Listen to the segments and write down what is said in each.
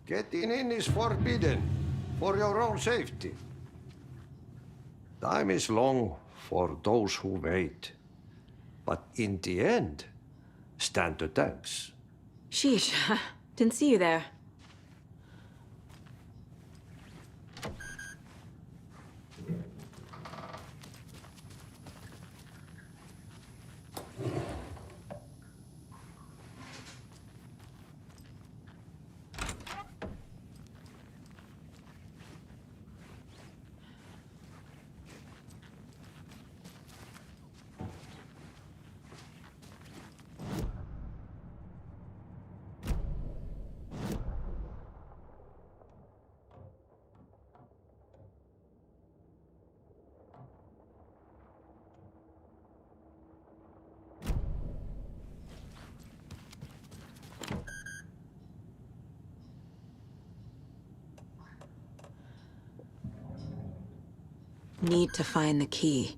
Getting in is forbidden, for your own safety. Time is long for those who wait. But in the end, stand the thanks. Sheesh, didn't see you there. Need to find the key.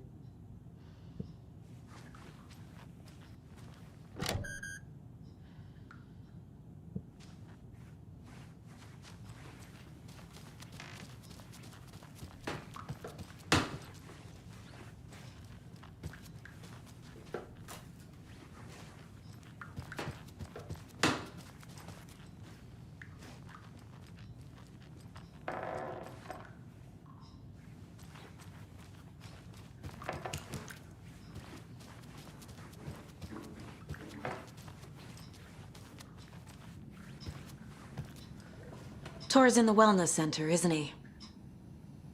Tor's in the wellness center, isn't he?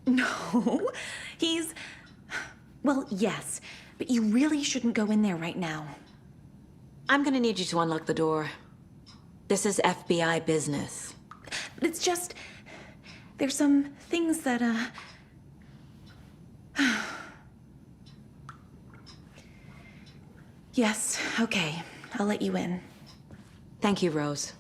No, he's... Well, yes, but you really shouldn't go in there right now. I'm gonna need you to unlock the door. This is FBI business. It's just... There's some things that, Yes, okay. I'll let you in. Thank you, Rose.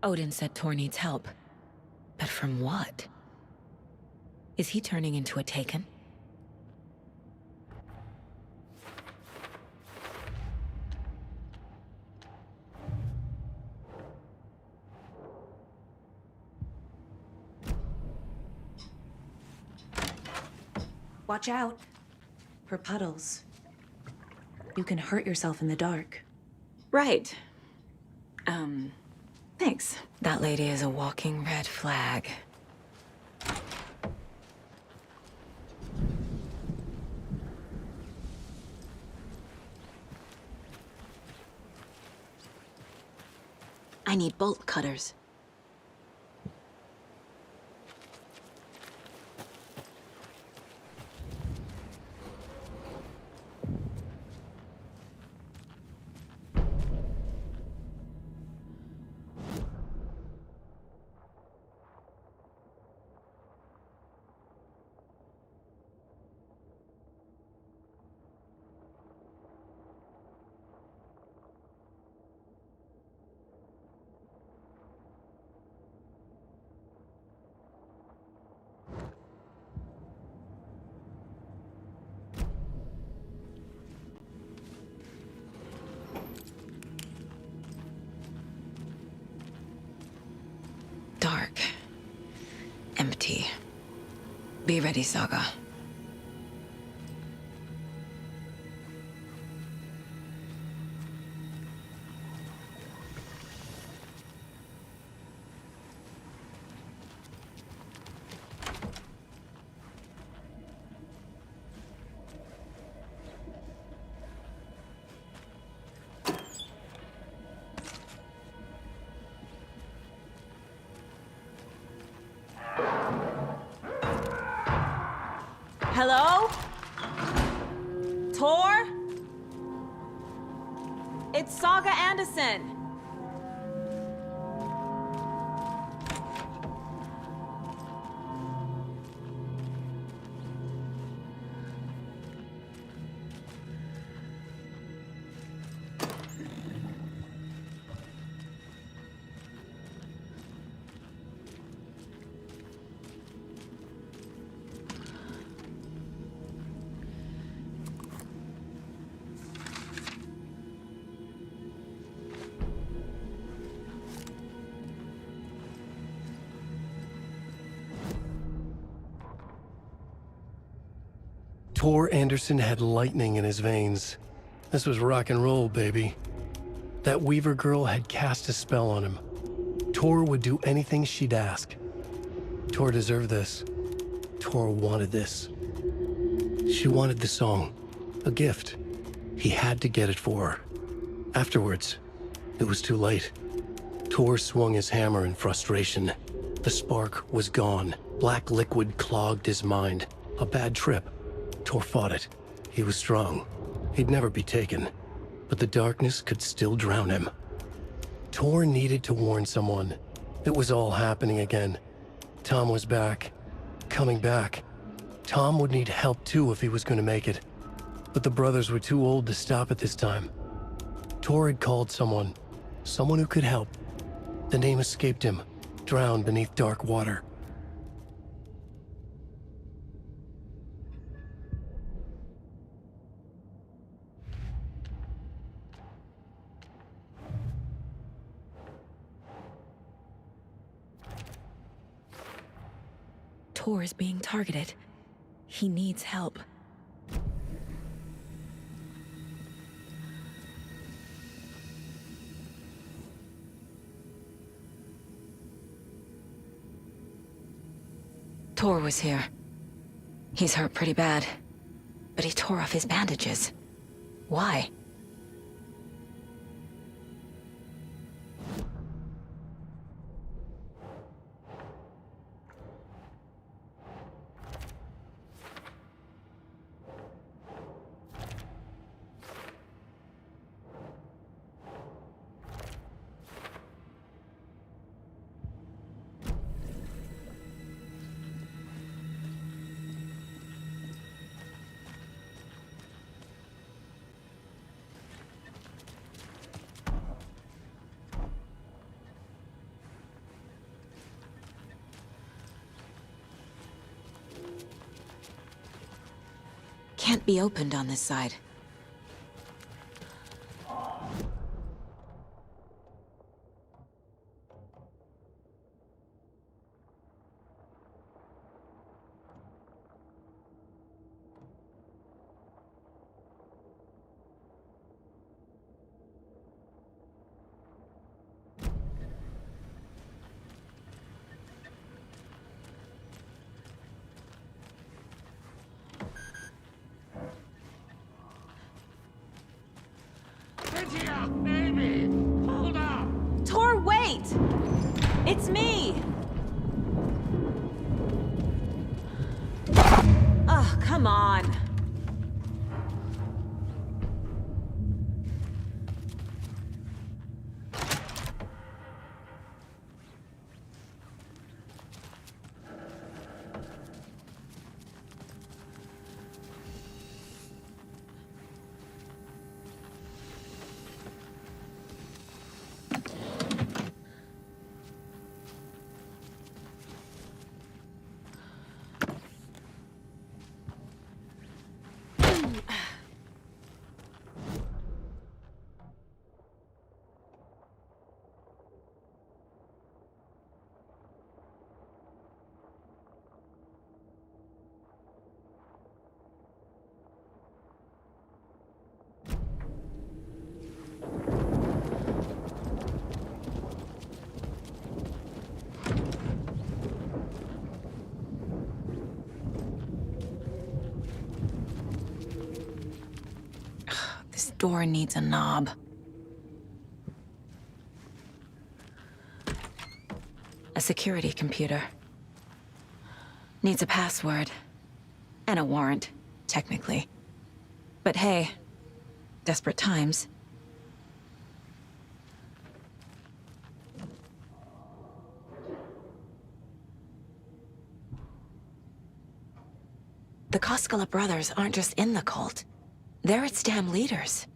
Odin said Tor needs help. But from what? Is he turning into a Taken? Watch out for puddles. You can hurt yourself in the dark. Right. Thanks. That lady is a walking red flag. I need bolt cutters. Dark. Empty. Be ready, Saga. Hello? Tor? It's Saga Anderson. Tor Anderson had lightning in his veins. This was rock and roll, baby. That Weaver girl had cast a spell on him. Tor would do anything she'd ask. Tor deserved this. Tor wanted this. She wanted the song. A gift. He had to get it for her. Afterwards, it was too late. Tor swung his hammer in frustration. The spark was gone. Black liquid clogged his mind. A bad trip. Tor fought it. He was strong. He'd never be taken. But the darkness could still drown him. Tor needed to warn someone. It was all happening again. Tom was back. Coming back. Tom would need help too if he was going to make it. But the brothers were too old to stop at this time. Tor had called someone. Someone who could help. The name escaped him, drowned beneath dark water. Tor is being targeted. He needs help. Tor was here. He's hurt pretty bad, but he tore off his bandages. Why? Can't be opened on this side. Tor, wait! It's me! Oh, come on. This door needs a knob. A security computer. Needs a password. And a warrant, technically. But hey, desperate times. The Koskela brothers aren't just in the cult. They're its damn leaders.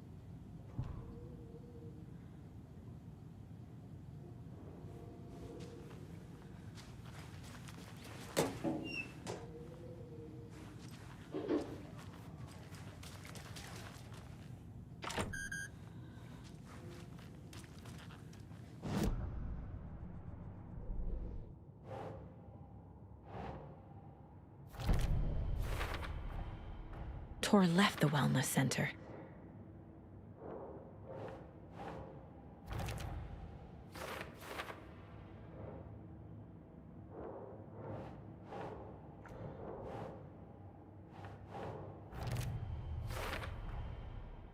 Tor left the wellness center.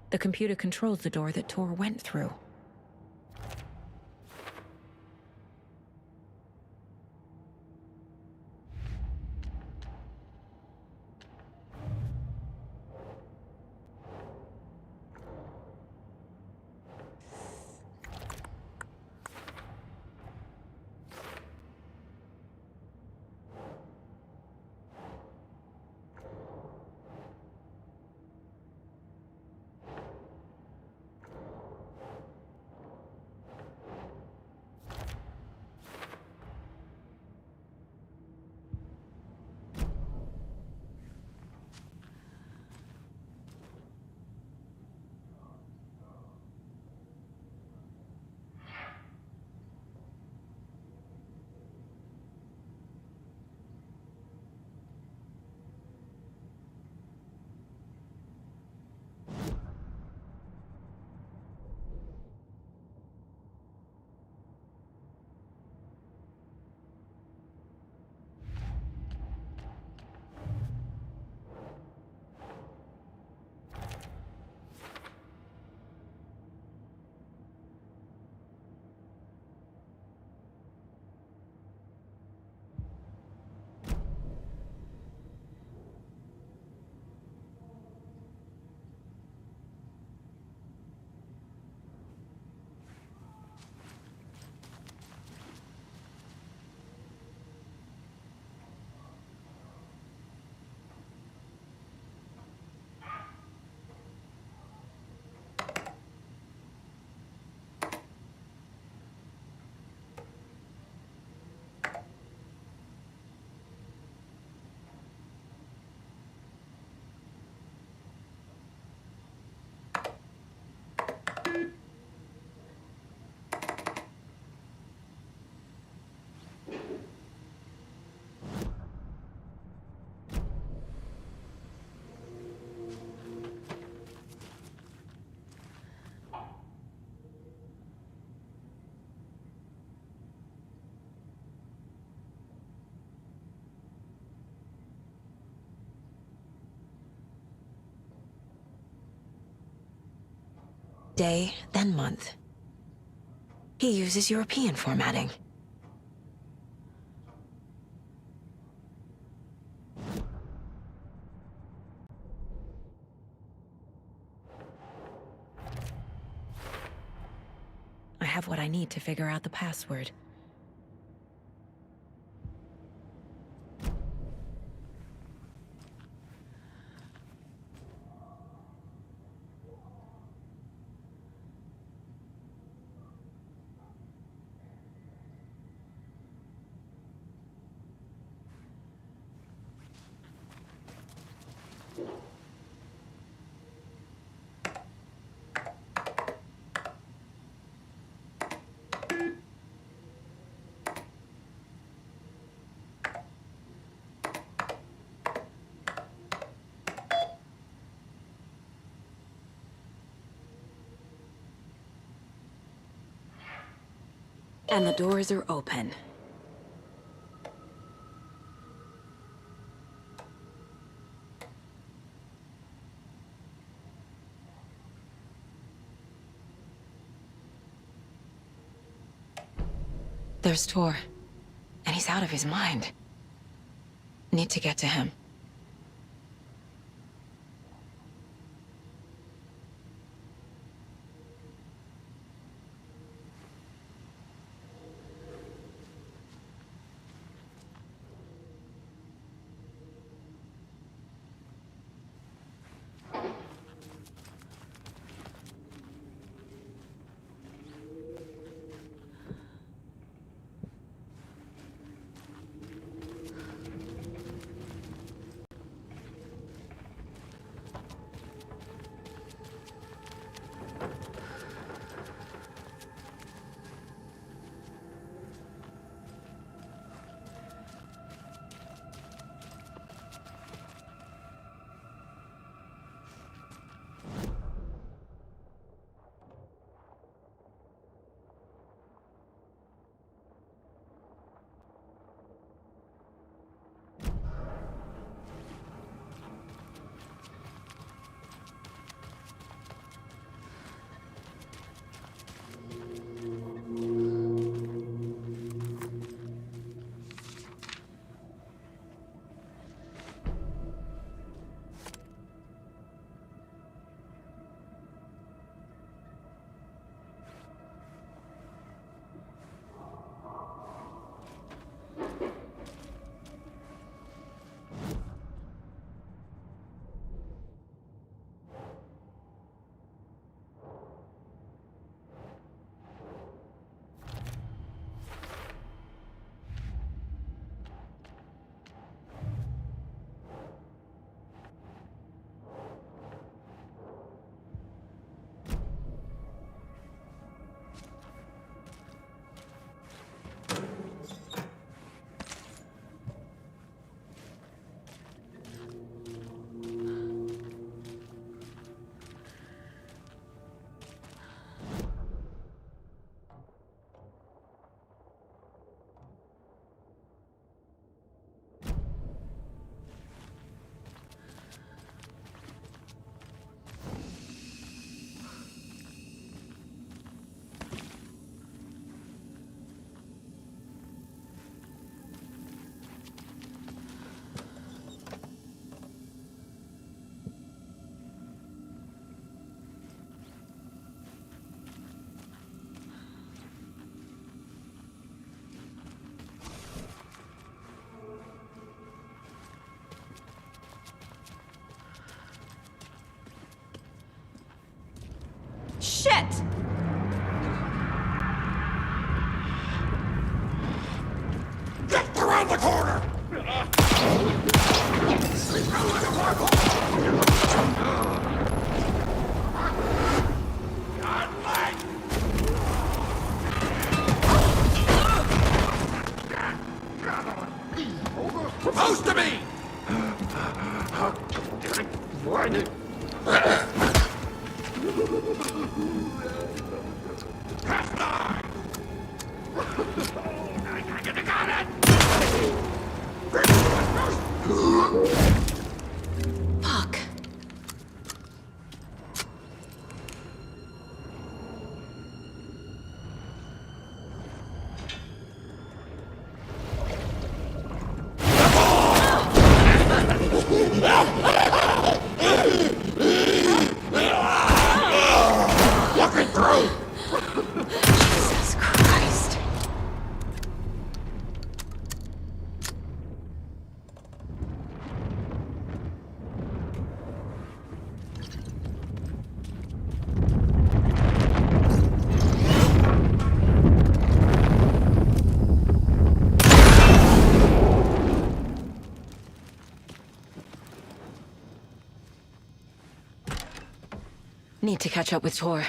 The computer controls the door that Tor went through. Day, then month. He uses European formatting. I have what I need to figure out the password. And the doors are open. There's Tor, and he's out of his mind. Need to get to him. Shit! Get around the corner! Close to me! Fuck. Looking through! Jesus Christ. Need to catch up with Tor.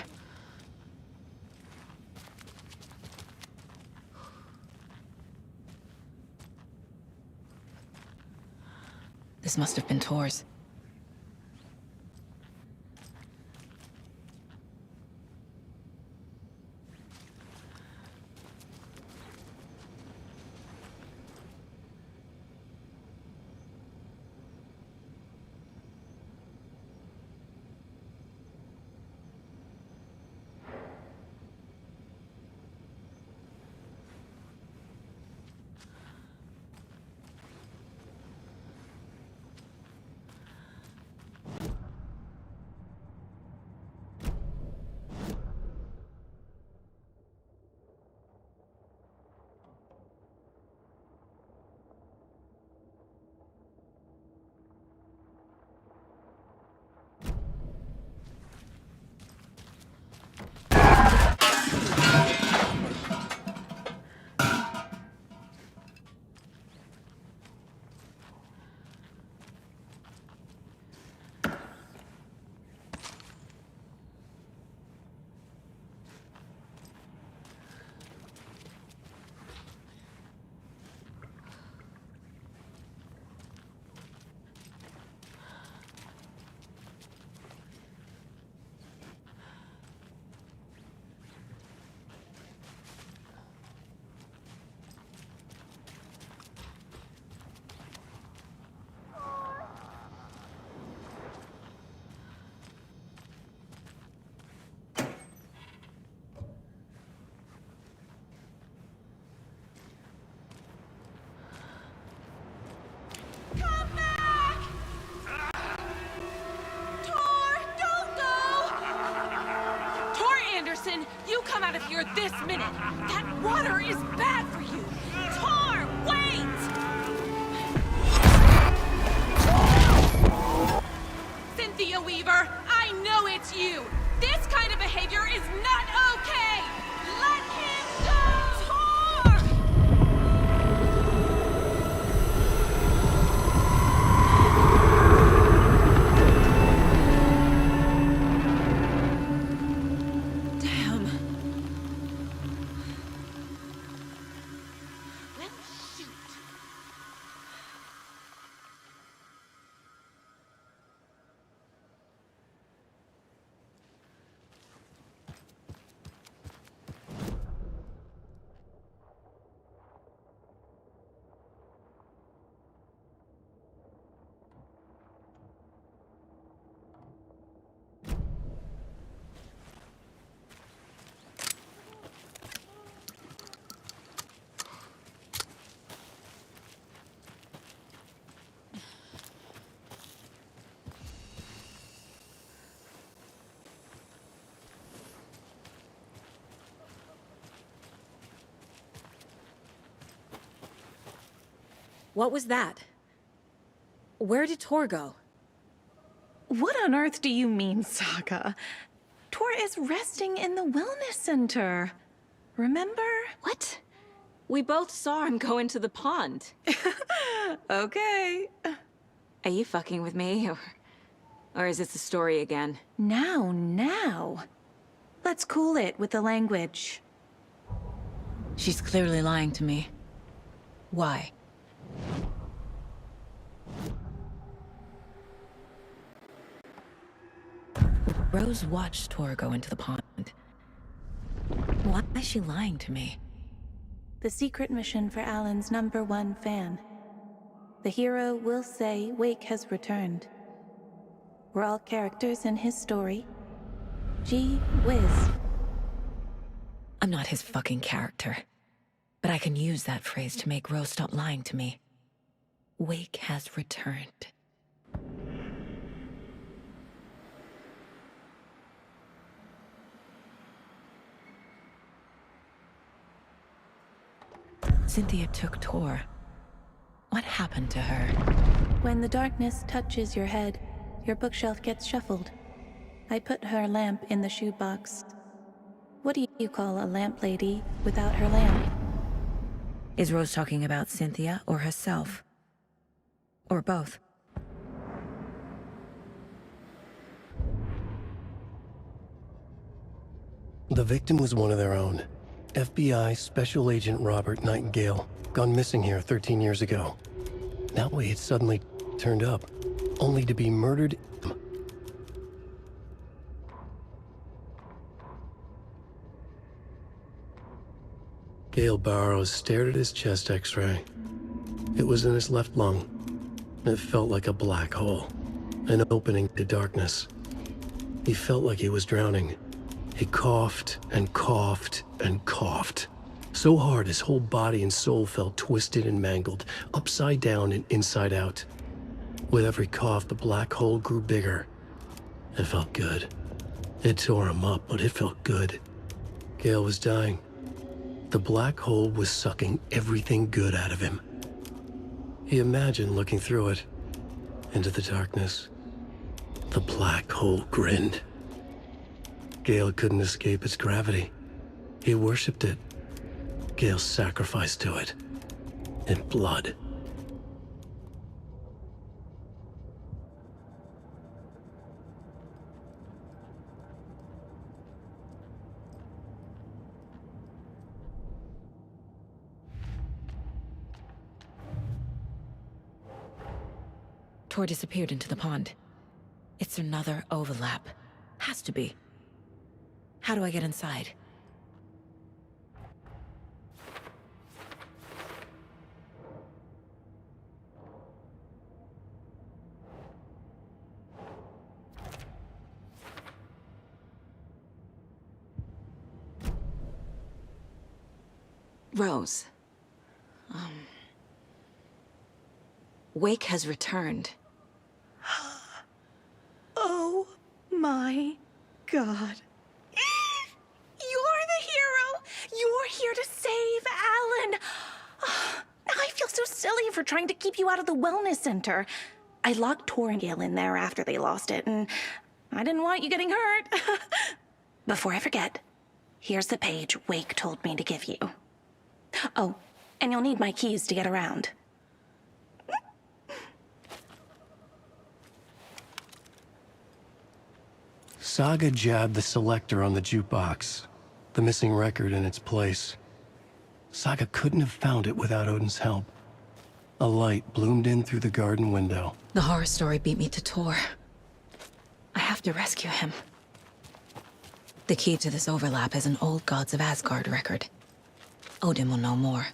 This must have been Tor's. Anderson, you come out of here this minute! That water is bad for you! Tor, wait! Cynthia Weaver, I know it's you! This kind of behavior is not okay! Let him go! Tor! Damn. Well, shoot. What was that? Where did Tor go? What on earth do you mean, Saga? Tor is resting in the wellness center. Remember? What? We both saw him go into the pond. Okay. Are you fucking with me, or is this the story again? Now. Let's cool it with the language. She's clearly lying to me. Why? Rose watched Tor go into the pond. Why is she lying to me? The secret mission for Alan's #1 fan. The hero will say Wake has returned. We're all characters in his story. Gee whiz. I'm not his fucking character. But I can use that phrase to make Rose stop lying to me. Wake has returned. Cynthia took Tor. What happened to her? When the darkness touches your head, your bookshelf gets shuffled. I put her lamp in the shoebox. What do you call a lamp lady without her lamp? Is Rose talking about Cynthia or herself? Or both? The victim was one of their own. FBI Special Agent Robert Nightingale, gone missing here 13 years ago. That way it suddenly turned up, only to be murdered. Gale Barrows stared at his chest x-ray. It was in his left lung. It felt like a black hole, an opening to darkness. He felt like he was drowning. He coughed and coughed and coughed. So hard his whole body and soul felt twisted and mangled, upside down and inside out. With every cough, the black hole grew bigger. It felt good. It tore him up, but it felt good. Gale was dying. The black hole was sucking everything good out of him. He imagined looking through it, into the darkness. The black hole grinned. Gale couldn't escape its gravity. He worshipped it. Gale sacrificed to it. In blood. Tor disappeared into the pond. It's another overlap. Has to be. How do I get inside? Rose. Wake has returned. Oh my God. You're the hero! You're here to save Alan! I feel so silly for trying to keep you out of the wellness center. I locked Tor and Gale in there after they lost it, and I didn't want you getting hurt. Before I forget, here's the page Wake told me to give you. Oh, and you'll need my keys to get around. Saga jabbed the selector on the jukebox, the missing record in its place. Saga couldn't have found it without Odin's help. A light bloomed in through the garden window. The horror story beat me to Tor. I have to rescue him. The key to this overlap is an old Gods of Asgard record. Odin will know more.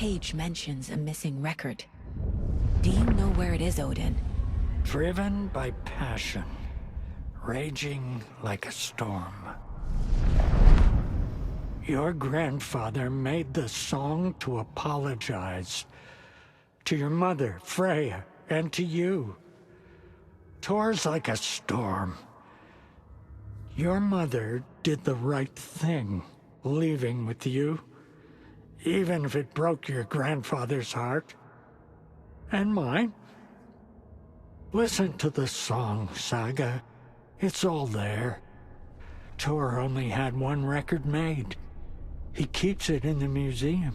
page mentions a missing record. Do you know where it is, Odin? Driven by passion, raging like a storm. Your grandfather made the song to apologize. To your mother, Freya, and to you. Tor's like a storm. Your mother did the right thing, leaving with you. Even if it broke your grandfather's heart. And mine. Listen to the song, Saga. It's all there. Tor only had one record made. He keeps it in the museum.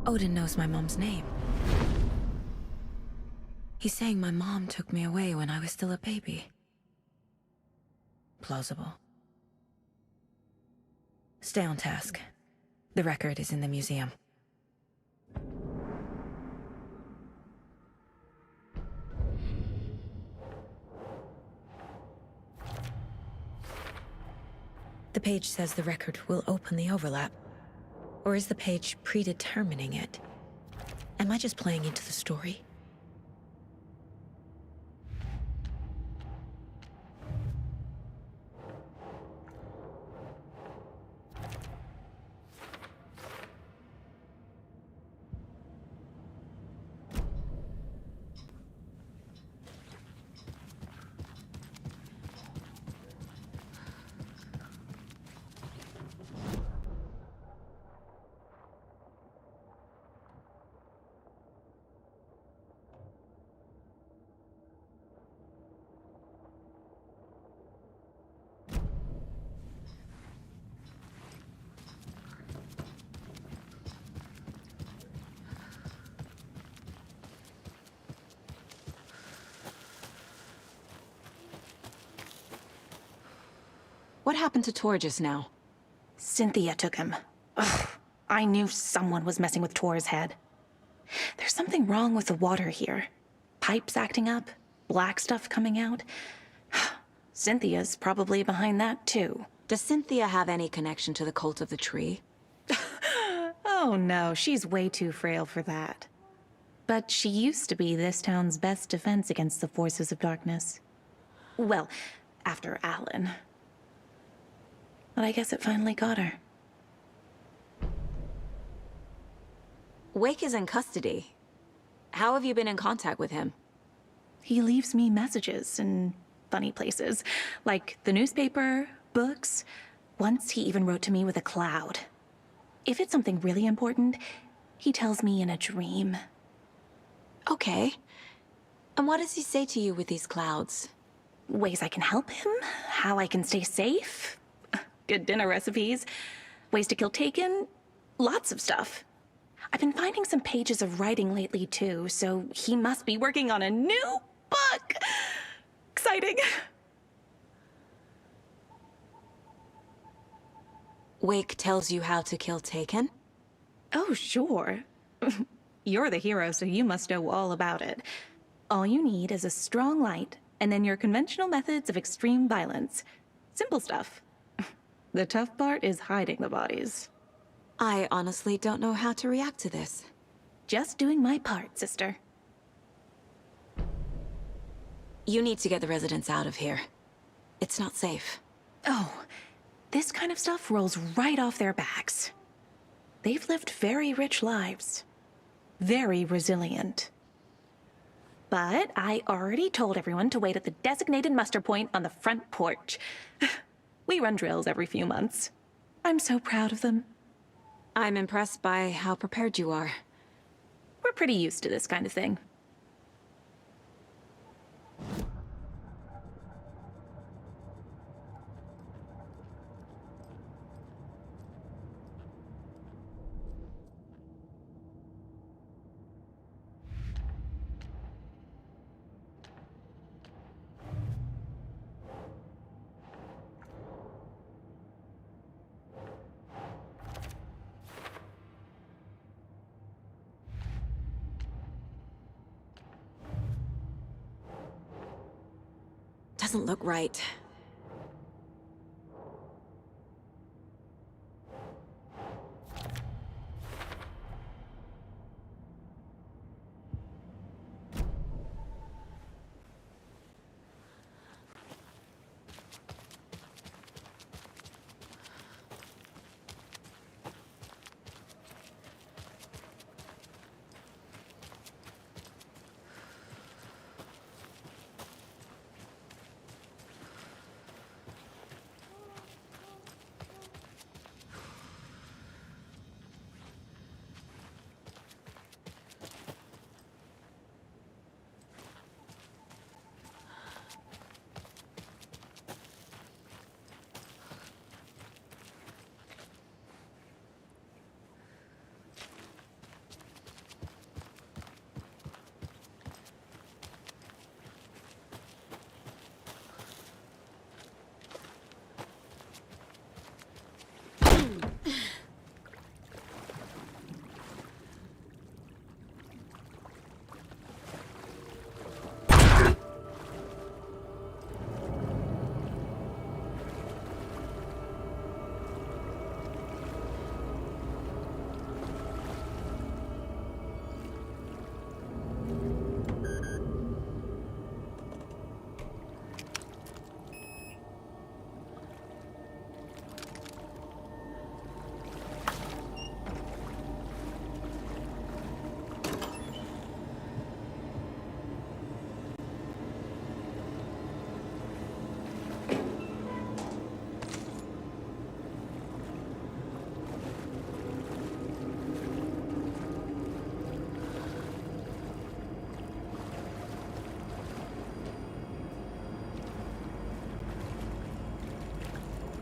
Odin knows my mom's name. He's saying my mom took me away when I was still a baby. Plausible. Stay on task. The record is in the museum. The page says the record will open the overlap. Or is the page predetermining it? Am I just playing into the story? What happened to Tor just now? Cynthia took him. Ugh, I knew someone was messing with Tor's head. There's something wrong with the water here. Pipes acting up, black stuff coming out. Cynthia's probably behind that, too. Does Cynthia have any connection to the cult of the tree? Oh no, she's way too frail for that. But she used to be this town's best defense against the forces of darkness. Well, after Alan. But I guess it finally got her. Wake is in custody. How have you been in contact with him? He leaves me messages in funny places, like the newspaper, books. Once he even wrote to me with a cloud. If it's something really important, he tells me in a dream. Okay. And what does he say to you with these clouds? Ways I can help him, how I can stay safe. Good dinner recipes, ways to kill Taken, lots of stuff. I've been finding some pages of writing lately too, so he must be working on a new book. Exciting. Wake tells you how to kill Taken? Oh, sure. You're the hero, so you must know all about it. All you need is a strong light, and then your conventional methods of extreme violence. Simple stuff. The tough part is hiding the bodies. I honestly don't know how to react to this. Just doing my part, sister. You need to get the residents out of here. It's not safe. Oh, this kind of stuff rolls right off their backs. They've lived very rich lives. Very resilient. But I already told everyone to wait at the designated muster point on the front porch. We run drills every few months. I'm so proud of them. I'm impressed by how prepared you are. We're pretty used to this kind of thing. Doesn't look right.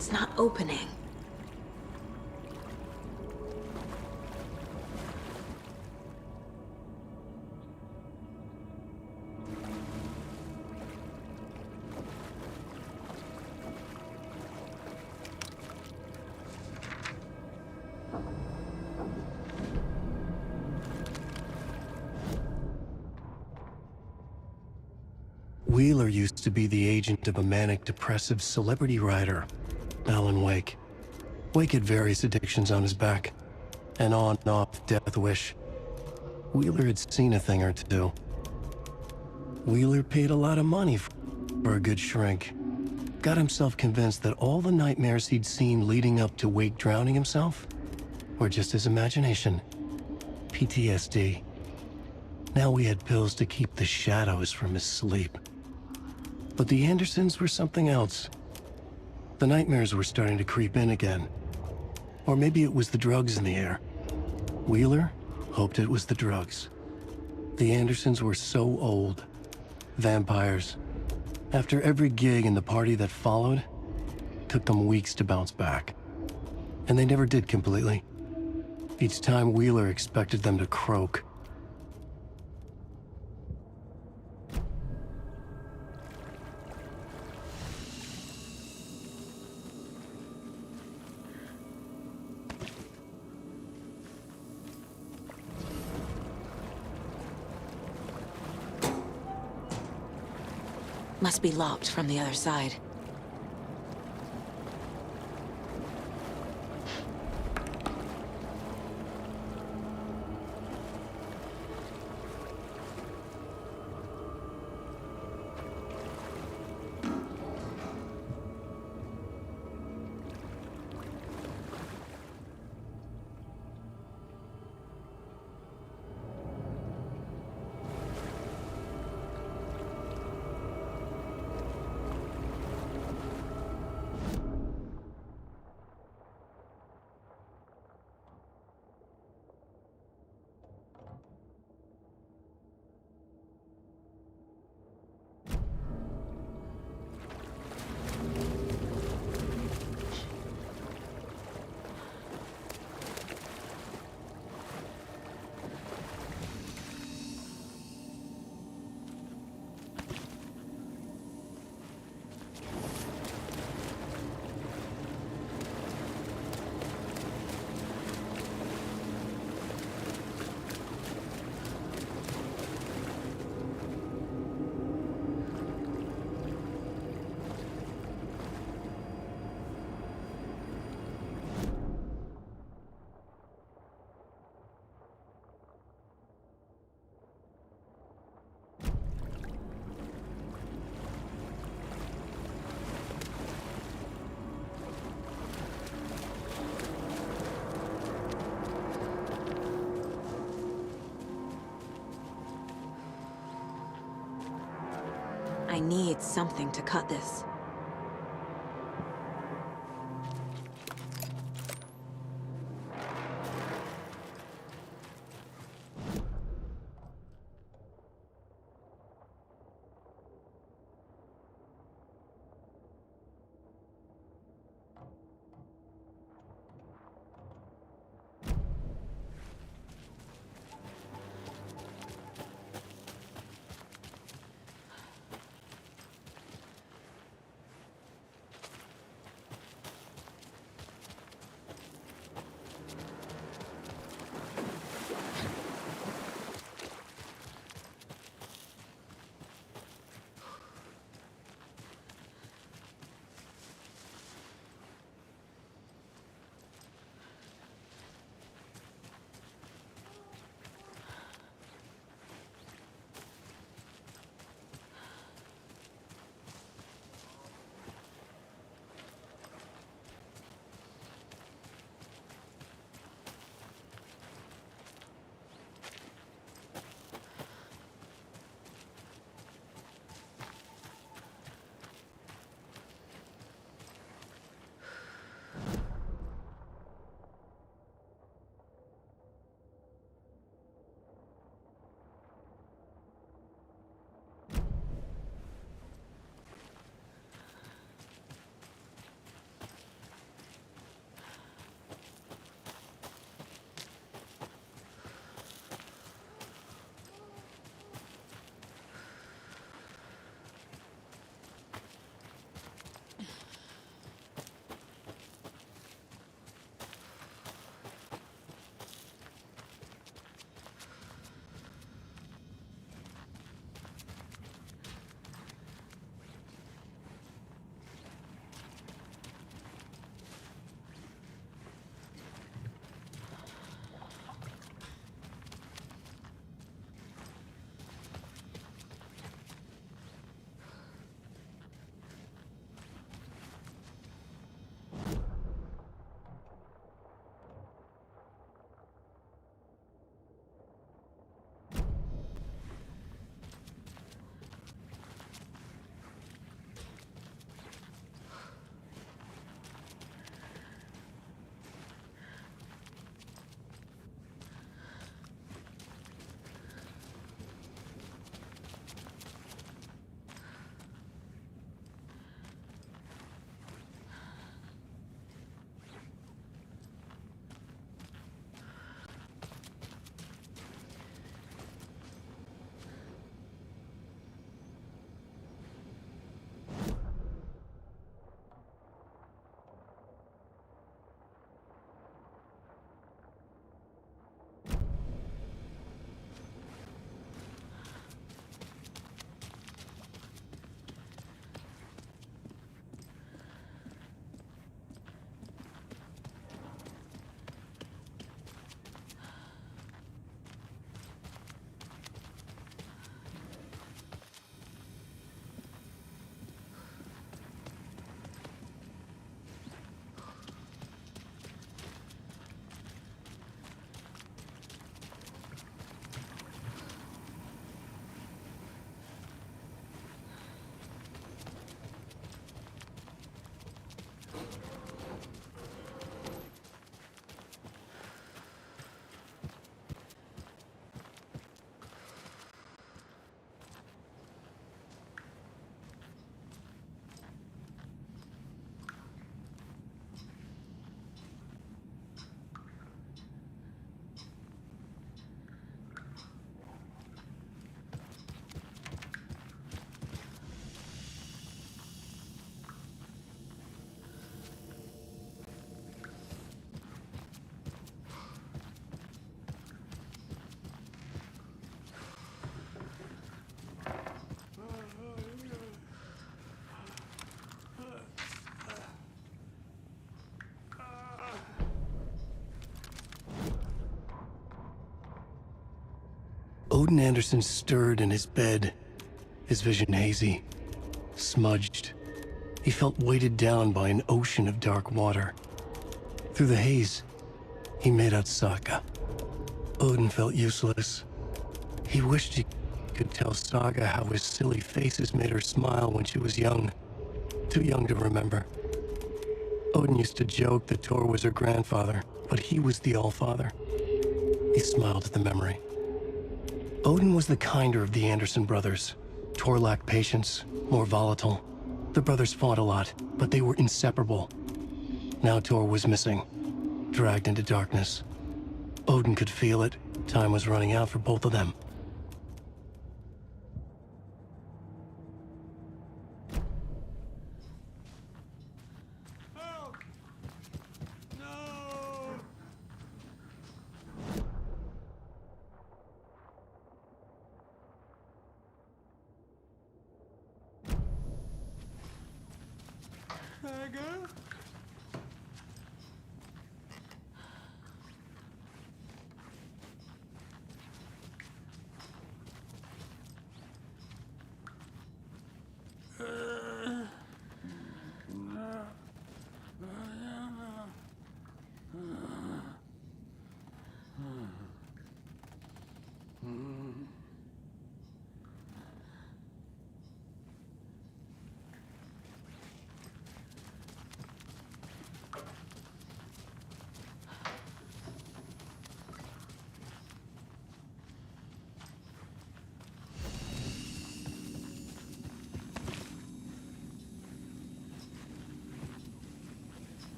It's not opening. Wheeler used to be the agent of a manic-depressive celebrity writer, Alan Wake. Wake had various addictions on his back, an on-off death wish. Wheeler had seen a thing or two. Wheeler paid a lot of money for a good shrink. Got himself convinced that all the nightmares he'd seen leading up to Wake drowning himself were just his imagination. PTSD. Now we had pills to keep the shadows from his sleep. But the Andersons were something else. The nightmares were starting to creep in again. Or maybe it was the drugs in the air. Wheeler hoped it was the drugs. The Andersons were so old. Vampires. After every gig and the party that followed, it took them weeks to bounce back. And they never did completely. Each time Wheeler expected them to croak. Must be locked from the other side. I need something to cut this. Odin Anderson stirred in his bed, his vision hazy, smudged. He felt weighted down by an ocean of dark water. Through the haze, he made out Saga. Odin felt useless. He wished he could tell Saga how his silly faces made her smile when she was young. Too young to remember. Odin used to joke that Tor was her grandfather, but he was the Allfather. He smiled at the memory. Odin was the kinder of the Anderson brothers. Tor lacked patience, more volatile. The brothers fought a lot, but they were inseparable. Now Tor was missing, dragged into darkness. Odin could feel it. Time was running out for both of them.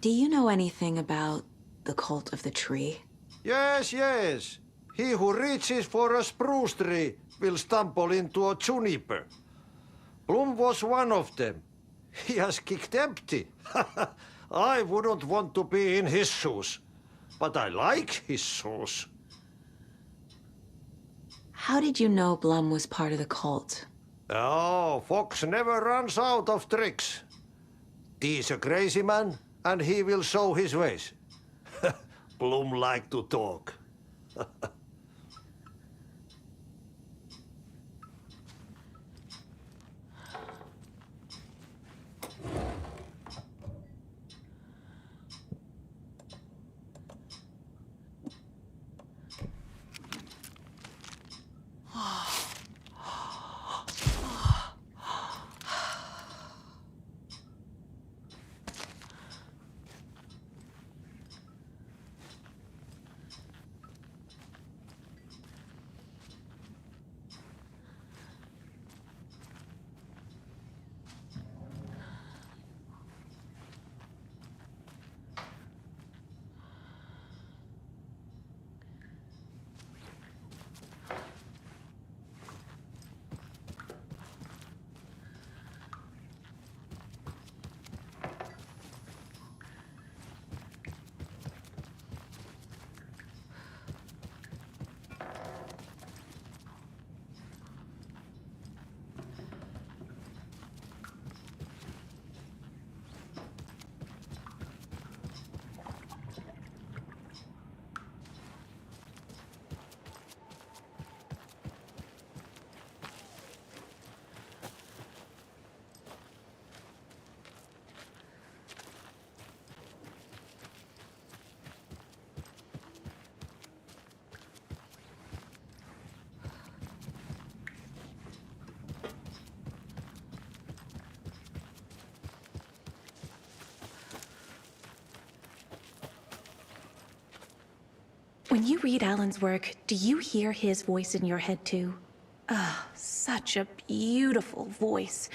Do you know anything about the cult of the tree? Yes, yes. He who reaches for a spruce tree will stumble into a juniper. Bloom was one of them. He has kicked empty. I wouldn't want to be in his shoes, but I like his shoes. How did you know Blum was part of the cult? Oh, Fox never runs out of tricks. He's a crazy man, and he will show his ways. Bloom like to talk. When you read Alan's work, do you hear his voice in your head too? Ah, such a beautiful voice.